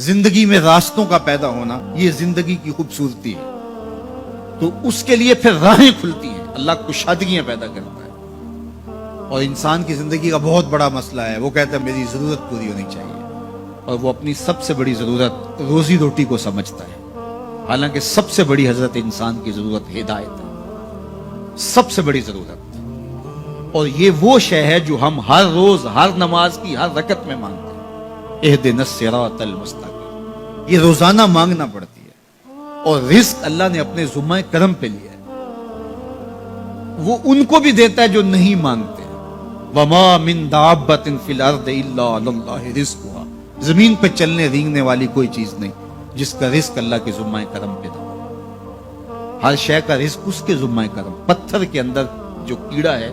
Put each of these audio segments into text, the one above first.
زندگی میں راستوں کا پیدا ہونا یہ زندگی کی خوبصورتی ہے، تو اس کے لیے پھر راہیں کھلتی ہیں، اللہ کشادگیاں پیدا کرتا ہے۔ اور انسان کی زندگی کا بہت بڑا مسئلہ ہے، وہ کہتا ہے میری ضرورت پوری ہونی چاہیے، اور وہ اپنی سب سے بڑی ضرورت روزی روٹی کو سمجھتا ہے، حالانکہ سب سے بڑی حضرت انسان کی ضرورت ہدایت ہے، سب سے بڑی ضرورت۔ اور یہ وہ شے ہے جو ہم ہر روز ہر نماز کی ہر رکعت میں مانگتے ہیں، اہدنا الصراط المستقیم، یہ روزانہ مانگنا پڑتی ہے۔ اور رزق اللہ نے اپنے ذمہ کرم پہ لیا ہے، وہ ان کو بھی دیتا ہے جو نہیں مانگتے۔ وما من دابۃ فی الارض الا علی اللہ رزقها، زمین پہ چلنے رینگنے والی کوئی چیز نہیں جس کا رزق اللہ کے ذمہ کرم پہ نہ ہو۔ ہر شے کا رزق اس کے ذمہ کرم، پتھر کے اندر جو کیڑا ہے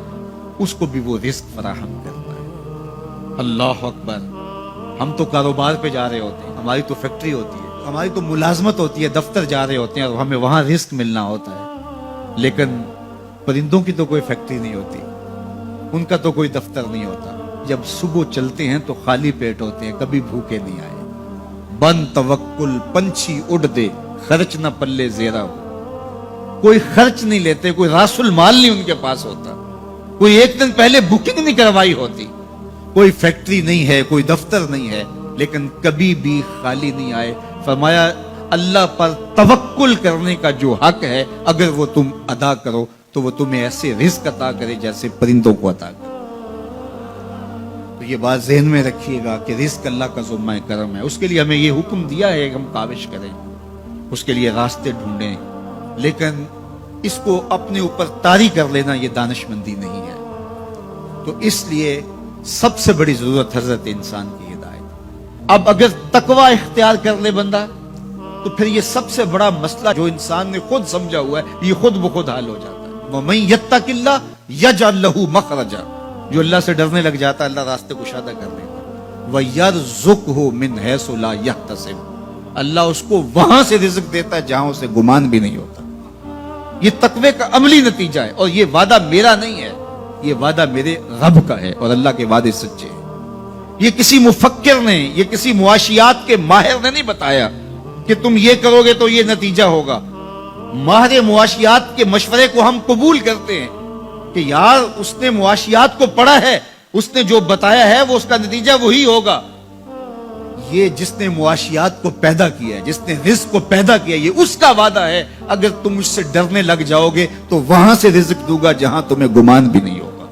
اس کو بھی وہ رزق فراہم کرتا ہے۔ اللہ اکبر۔ ہم تو کاروبار پہ جا رہے ہوتے ہیں، ہماری تو فیکٹری ہوتی ہے، ہماری تو ملازمت ہوتی ہے، دفتر جا رہے ہوتے ہیں اور ہمیں وہاں رزق ملنا ہوتا ہے، لیکن پرندوں کی تو کوئی فیکٹری نہیں ہوتی، ان کا تو کوئی دفتر نہیں ہوتا، جب صبح چلتے ہیں تو خالی پیٹ ہوتے ہیں، کبھی بھوکے نہیں آئے۔ بن توکل پنچھی اڑ دے، خرچ نہ پلے زیرا ہو، کوئی خرچ نہیں لیتے، کوئی راس المال نہیں ان کے پاس ہوتا، کوئی ایک دن پہلے بکنگ نہیں کروائی ہوتی، کوئی فیکٹری نہیں ہے، کوئی دفتر نہیں ہے، لیکن کبھی بھی خالی نہیں آئے۔ فرمایا اللہ پر توکل کرنے کا جو حق ہے اگر وہ تم ادا کرو تو وہ تمہیں ایسے رزق عطا کرے جیسے پرندوں کو عطا کرے۔ تو یہ بات ذہن میں رکھیے گا کہ رزق اللہ کا ذمہ کرم ہے، اس کے لیے ہمیں یہ حکم دیا ہے کہ ہم کاوش کریں، اس کے لیے راستے ڈھونڈیں، لیکن اس کو اپنے اوپر طاری کر لینا یہ دانشمندی نہیں ہے۔ تو اس لیے سب سے بڑی ضرورت حضرت انسان کی ہدایت۔ اب اگر تقوی اختیار کر لے بندہ تو پھر یہ سب سے بڑا مسئلہ جو انسان نے خود سمجھا ہوا ہے یہ خود بخود حل ہو جاتا ہے۔ وَمَن يَتَّقِ اللَّهَ يَجْعَل لَّهُ مَخْرَجًا، جو اللہ سے ڈرنے لگ جاتا ہے اللہ راستے کشادہ کر دے گا۔ وَيَرْزُقْهُ مِنْ حَيْثُ لَا يَحْتَسِبُ، اللہ اس کو وہاں سے رزق دیتا ہے جہاں اسے گمان بھی نہیں ہوتا۔ یہ تقوی کا عملی نتیجہ ہے، اور یہ وعدہ میرا نہیں ہے، یہ وعدہ میرے رب کا ہے، اور اللہ کے وعدے سچے ہیں۔ یہ کسی مفکر نے، یہ کسی معاشیات کے ماہر نے نہیں بتایا کہ تم یہ کرو گے تو یہ نتیجہ ہوگا۔ ماہر معاشیات کے مشورے کو ہم قبول کرتے ہیں کہ یار اس نے معاشیات کو پڑھا ہے، اس نے جو بتایا ہے وہ اس کا نتیجہ وہی ہوگا۔ یہ جس نے معاشیات کو پیدا کیا ہے، جس نے رزق کو پیدا کیا ہے، یہ اس کا وعدہ ہے، اگر تم اس سے ڈرنے لگ جاؤ گے تو وہاں سے رزق دوں گا جہاں تمہیں گمان بھی نہیں ہوگا۔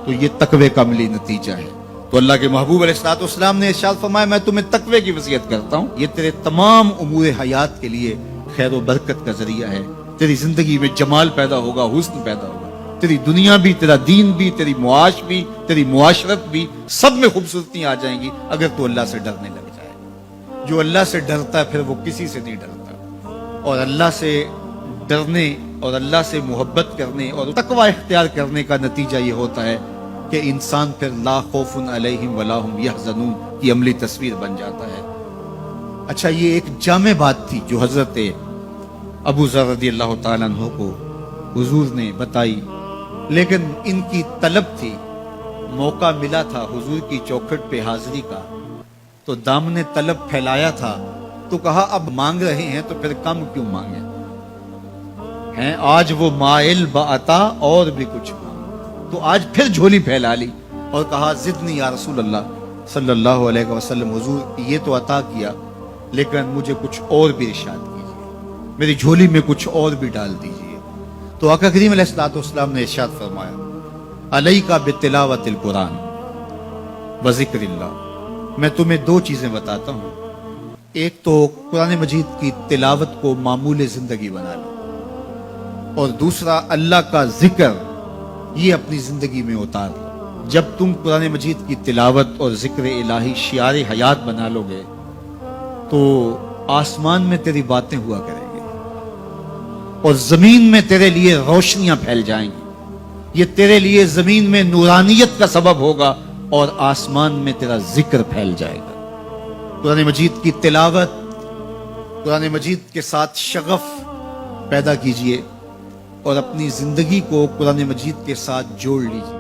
تو یہ تقوی کا عملی نتیجہ ہے۔ تو اللہ کے محبوب علیہ الصلوۃ والسلام نے ارشاد فرمایا میں تمہیں تقوی کی وصیت کرتا ہوں، یہ تیرے تمام امور حیات کے لیے خیر و برکت کا ذریعہ ہے، تیری زندگی میں جمال پیدا ہوگا، حسن پیدا ہوگا، تیری دنیا بھی، تیرا دین بھی، تیری معاش بھی، تیری معاشرت بھی، سب میں خوبصورتیاں آ جائیں گی اگر تو اللہ سے ڈرنے لگ جائے۔ جو اللہ سے ڈرتا ہے پھر وہ کسی سے نہیں ڈرتا، اور اللہ سے ڈرنے اور اللہ سے محبت کرنے اور تقوی اختیار کرنے کا نتیجہ یہ ہوتا ہے کہ انسان پھر لا خوف علیہم ولا ہم یحزنون کی عملی تصویر بن جاتا ہے۔ اچھا، یہ ایک جامع بات تھی جو حضرت ابو ذر رضی اللہ تعالیٰ عنہ کو حضور نے بتائی، لیکن ان کی طلب تھی، موقع ملا تھا حضور کی چوکھٹ پہ حاضری کا، تو دامن طلب پھیلایا تھا، تو کہا اب مانگ رہے ہیں تو پھر کم کیوں مانگیں ہیں، آج وہ مائل بعطا اور بھی کچھ مانگ، تو آج پھر جھولی پھیلا لی اور کہا زدنی یا رسول اللہ صلی اللہ علیہ وسلم، حضور یہ تو عطا کیا لیکن مجھے کچھ اور بھی ارشاد کیجیے، میری جھولی میں کچھ اور بھی ڈال دیجیے۔ تو آقا کریم علیہ الصلوۃ والسلام نے ارشاد فرمایا علیک بتلاوت القرآن و ذکر اللہ، میں تمہیں دو چیزیں بتاتا ہوں، ایک تو قرآن مجید کی تلاوت کو معمول زندگی بنا لو، اور دوسرا اللہ کا ذکر یہ اپنی زندگی میں اتار لو۔ جب تم قرآن مجید کی تلاوت اور ذکر الہی شعار حیات بنا لو گے تو آسمان میں تیری باتیں ہوا کریں گے، اور زمین میں تیرے لیے روشنیاں پھیل جائیں گی، یہ تیرے لیے زمین میں نورانیت کا سبب ہوگا اور آسمان میں تیرا ذکر پھیل جائے گا۔ قرآن مجید کی تلاوت، قرآن مجید کے ساتھ شغف پیدا کیجئے اور اپنی زندگی کو قرآن مجید کے ساتھ جوڑ لیجئے۔